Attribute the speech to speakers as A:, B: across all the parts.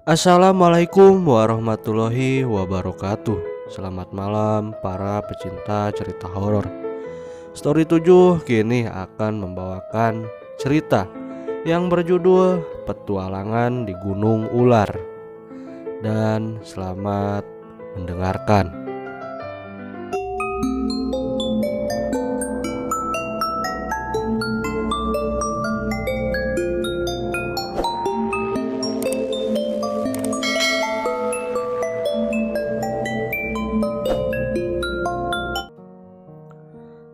A: Assalamualaikum warahmatullahi wabarakatuh. Selamat malam para pecinta cerita horor. Story 7 kini akan membawakan cerita yang berjudul Petualangan di Gunung Ular. Dan selamat mendengarkan.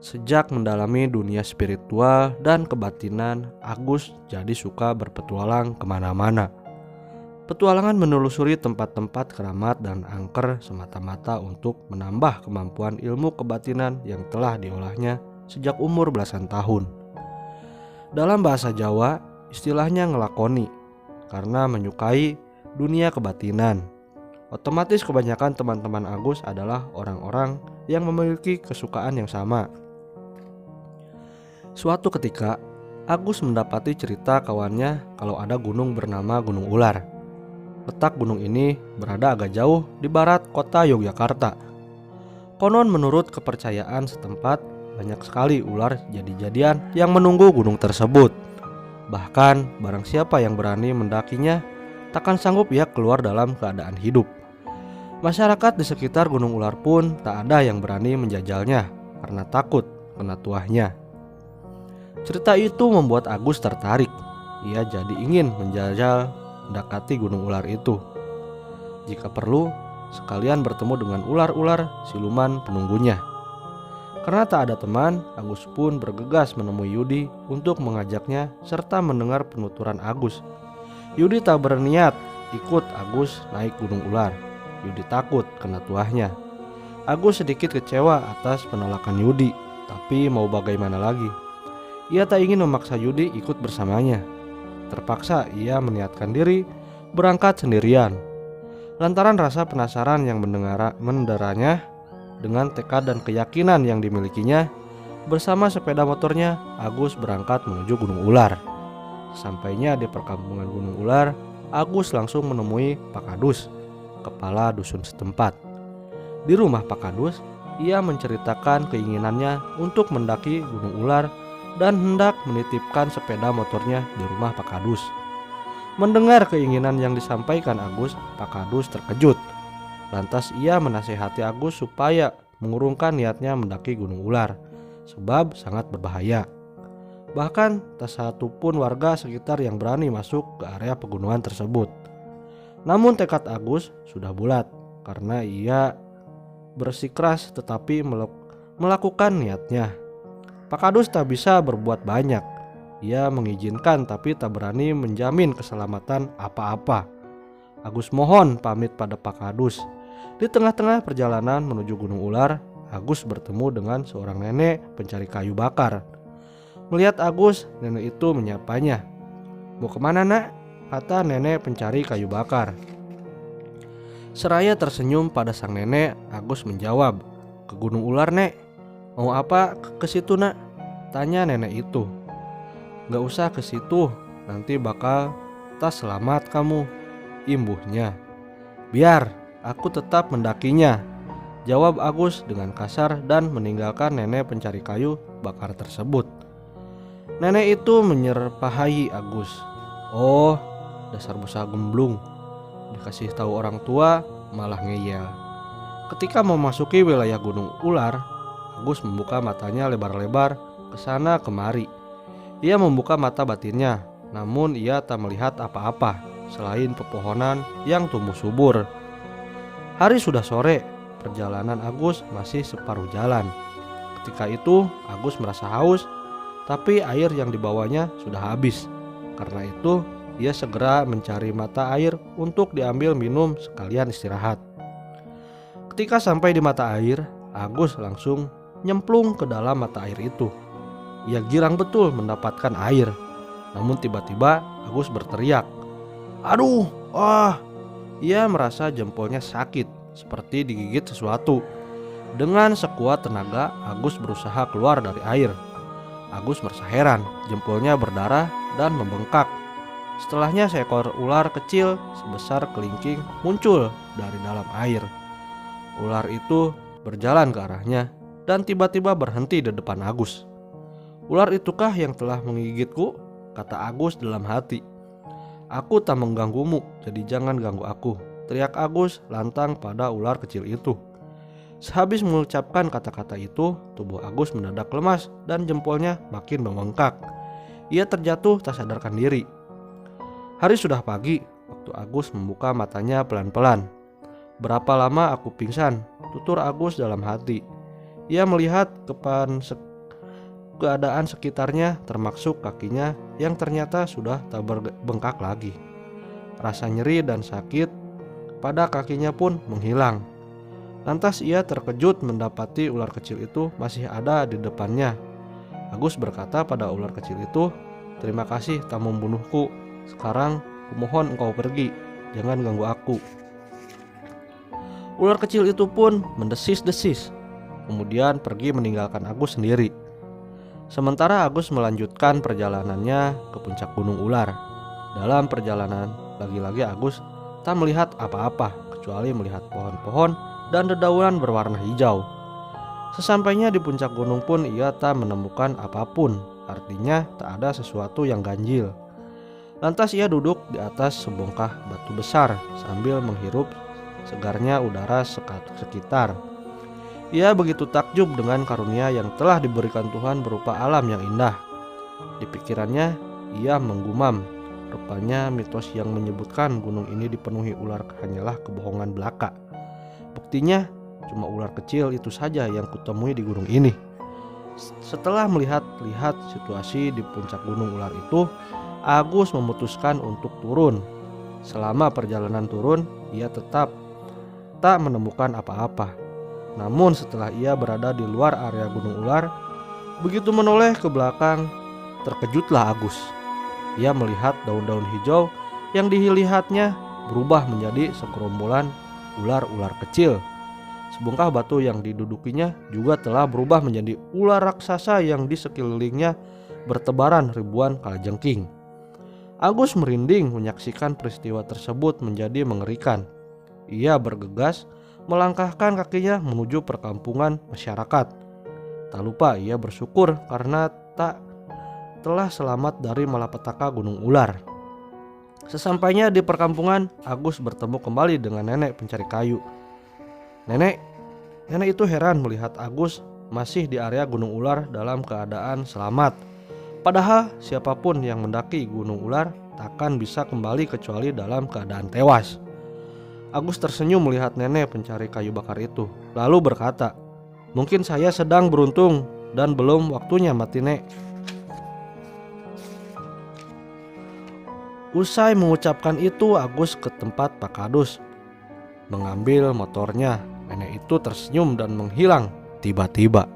A: Sejak mendalami dunia spiritual dan kebatinan, Agus jadi suka berpetualang kemana-mana. Petualangan menelusuri tempat-tempat keramat dan angker semata-mata untuk menambah kemampuan ilmu kebatinan yang telah diolahnya sejak umur belasan tahun. Dalam bahasa Jawa, istilahnya ngelakoni, karena menyukai dunia kebatinan. Otomatis kebanyakan teman-teman Agus adalah orang-orang yang memiliki kesukaan yang sama. Suatu ketika, Agus mendapati cerita kawannya kalau ada gunung bernama Gunung Ular. Letak gunung ini berada agak jauh di barat kota Yogyakarta. Konon menurut kepercayaan setempat, banyak sekali ular jadi-jadian yang menunggu gunung tersebut. Bahkan barang siapa yang berani mendakinya, takkan sanggup ia keluar dalam keadaan hidup. Masyarakat di sekitar Gunung Ular pun tak ada yang berani menjajalnya karena takut kena tuahnya. Cerita itu membuat Agus tertarik. Ia jadi ingin menjajal mendekati Gunung Ular itu. Jika perlu, sekalian bertemu dengan ular-ular siluman penunggunya. Karena tak ada teman, Agus pun bergegas menemui Yudi untuk mengajaknya serta mendengar penuturan Agus. Yudi tak berniat ikut Agus naik Gunung Ular. Yudi takut kena tuahnya. Agus sedikit kecewa atas penolakan Yudi, tapi mau bagaimana lagi? Ia tak ingin memaksa Yudi ikut bersamanya. Terpaksa ia meniatkan diri berangkat sendirian. Lantaran rasa penasaran yang menderanya, dengan tekad dan keyakinan yang dimilikinya, bersama sepeda motornya Agus berangkat menuju Gunung Ular. Sampainya di perkampungan Gunung Ular, Agus langsung menemui Pak Kadus, kepala dusun setempat. Di rumah Pak Kadus, ia menceritakan keinginannya untuk mendaki Gunung Ular dan hendak menitipkan sepeda motornya di rumah Pak Kadus. Mendengar keinginan yang disampaikan Agus, Pak Kadus terkejut. Lantas ia menasihati Agus supaya mengurungkan niatnya mendaki Gunung Ular, sebab sangat berbahaya. Bahkan tak satu pun warga sekitar yang berani masuk ke area pegunungan tersebut. Namun tekad Agus sudah bulat, karena ia bersikeras tetapi melakukan niatnya. Pak Kadus tak bisa berbuat banyak. Ia mengizinkan tapi tak berani menjamin keselamatan apa-apa. Agus mohon pamit pada Pak Kadus. Di tengah-tengah perjalanan menuju Gunung Ular, Agus bertemu dengan seorang nenek pencari kayu bakar. Melihat Agus, nenek itu menyapanya. "Mau kemana, nak?" kata nenek pencari kayu bakar. Seraya tersenyum pada sang nenek, Agus menjawab, "Ke Gunung Ular, Nek." "Mau apa ke situ, nak?" tanya nenek itu. "Gak usah ke situ, nanti bakal tak selamat kamu," imbuhnya. "Biar, aku tetap mendakinya," jawab Agus dengan kasar dan meninggalkan nenek pencari kayu bakar tersebut. Nenek itu menyerpahayi Agus. "Oh, dasar busa gemblung, dikasih tahu orang tua malah ngeyel." Ketika memasuki wilayah Gunung Ular, Agus membuka matanya lebar-lebar ke sana kemari. Ia membuka mata batinnya, namun ia tak melihat apa-apa selain pepohonan yang tumbuh subur. Hari sudah sore, perjalanan Agus masih separuh jalan. Ketika itu Agus merasa haus, tapi air yang dibawanya sudah habis. Karena itu ia segera mencari mata air untuk diambil minum sekalian istirahat. Ketika sampai di mata air, Agus langsung nyemplung ke dalam mata air itu. Ia girang betul mendapatkan air. Namun tiba-tiba Agus berteriak, "Aduh, ah!" Ia merasa jempolnya sakit, seperti digigit sesuatu. Dengan sekuat tenaga, Agus berusaha keluar dari air. Agus merasa heran, jempolnya berdarah dan membengkak. Setelahnya seekor ular kecil sebesar kelingking muncul dari dalam air. Ular itu berjalan ke arahnya dan tiba-tiba berhenti di depan Agus. "Ular itukah yang telah menggigitku?" kata Agus dalam hati. "Aku tak mengganggumu, jadi jangan ganggu aku," teriak Agus lantang pada ular kecil itu. Sehabis mengucapkan kata-kata itu, tubuh Agus mendadak lemas dan jempolnya makin membengkak. Ia terjatuh tak sadarkan diri. Hari sudah pagi, waktu Agus membuka matanya pelan-pelan. "Berapa lama aku pingsan?" tutur Agus dalam hati. Ia melihat keadaan sekitarnya, termasuk kakinya yang ternyata sudah tak berbengkak lagi. Rasa nyeri dan sakit pada kakinya pun menghilang. Lantas ia terkejut mendapati ular kecil itu masih ada di depannya. Agus berkata pada ular kecil itu, "Terima kasih tak membunuhku. Sekarang kumohon engkau pergi, jangan ganggu aku." Ular kecil itu pun mendesis-desis, kemudian pergi meninggalkan Agus sendiri. Sementara Agus melanjutkan perjalanannya ke puncak Gunung Ular. Dalam perjalanan, lagi-lagi Agus tak melihat apa-apa kecuali melihat pohon-pohon dan dedaunan berwarna hijau. Sesampainya di puncak gunung pun ia tak menemukan apapun, artinya tak ada sesuatu yang ganjil. Lantas ia duduk di atas sebongkah batu besar sambil menghirup segarnya udara sekitar. Ia begitu takjub dengan karunia yang telah diberikan Tuhan berupa alam yang indah. Di pikirannya ia menggumam, rupanya mitos yang menyebutkan gunung ini dipenuhi ular hanyalah kebohongan belaka. Buktinya cuma ular kecil itu saja yang kutemui di gunung ini. Setelah melihat-lihat situasi di puncak gunung ular itu, Agus memutuskan untuk turun. Selama perjalanan turun, ia tetap tak menemukan apa-apa. Namun setelah ia berada di luar area gunung ular, begitu menoleh ke belakang, terkejutlah Agus. Ia melihat daun-daun hijau yang dilihatnya berubah menjadi segerombolan ular-ular kecil. Sebongkah batu yang didudukinya juga telah berubah menjadi ular raksasa yang di sekelilingnya bertebaran ribuan kalajengking. Agus merinding menyaksikan peristiwa tersebut menjadi mengerikan. Ia bergegas melangkahkan kakinya menuju perkampungan masyarakat. Tak lupa ia bersyukur karena telah selamat dari malapetaka gunung ular. Sesampainya di perkampungan, Agus bertemu kembali dengan nenek pencari kayu. Nenek itu heran melihat Agus masih di area gunung ular dalam keadaan selamat. Padahal siapapun yang mendaki gunung ular takkan bisa kembali kecuali dalam keadaan tewas. Agus tersenyum melihat nenek pencari kayu bakar itu, lalu berkata, "Mungkin saya sedang beruntung dan belum waktunya mati, Nek." Usai mengucapkan itu, Agus ke tempat Pak Kadus mengambil motornya. Nenek itu tersenyum dan menghilang tiba-tiba.